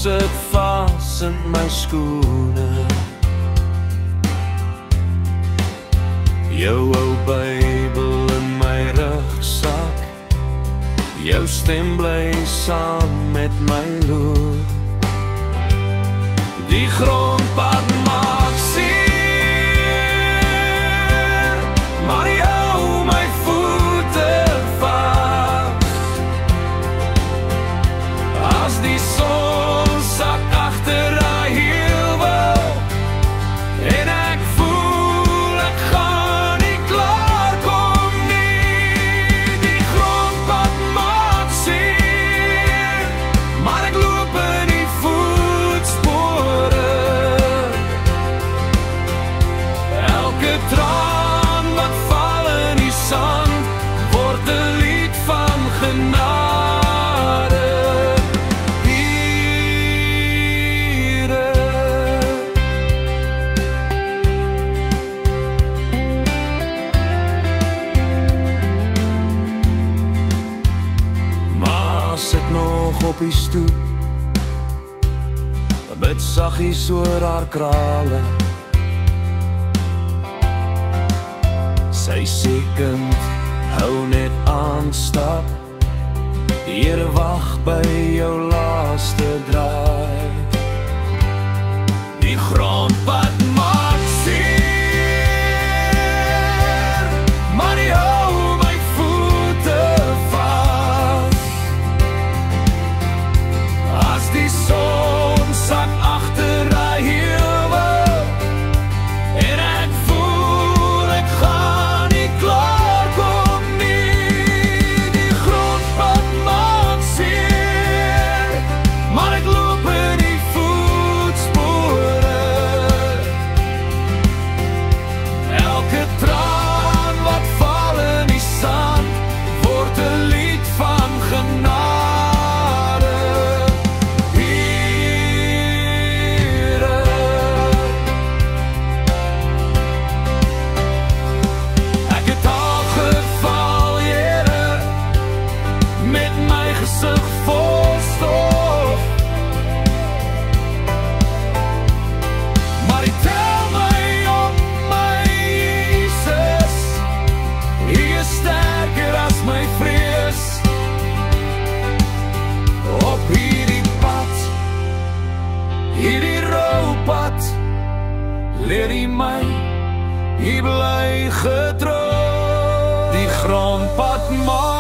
sit vas in my skoene. Jou ou Bybel in my rugsak, jou stem bly saam met my loop. Die grondpad maak seer, maar jy hou my voete vas. As die son sak agter daai heuwel en ek voel ek gaan nie klaar kom nie. Die grondpad maak seer, maar ek loop in die voetspore. Elke traan wat val in die sand word 'n lied van genade. Sit nog op die stoep, bid saggies oor haar krale. Sy sê kind, hou net aan stap, Here wag by jou laaste draai. Die grondpad maak seer, maar jy hou my voete vas. As die son sak agter daai heuwel en ek voel ek gaan nie klaar kom nie. Die grondpad maak seer, maar ek loop in die voetspore. Elke traan wat val in die sand word 'n lied van genade. Ek het al geval, Here, met my gesig vol stof, maar U tel my op, my Jesus. U is sterker as my vrees. Op hierdie pad, hierdie roupad, leer U my, U bly getrou. Die grondpad maak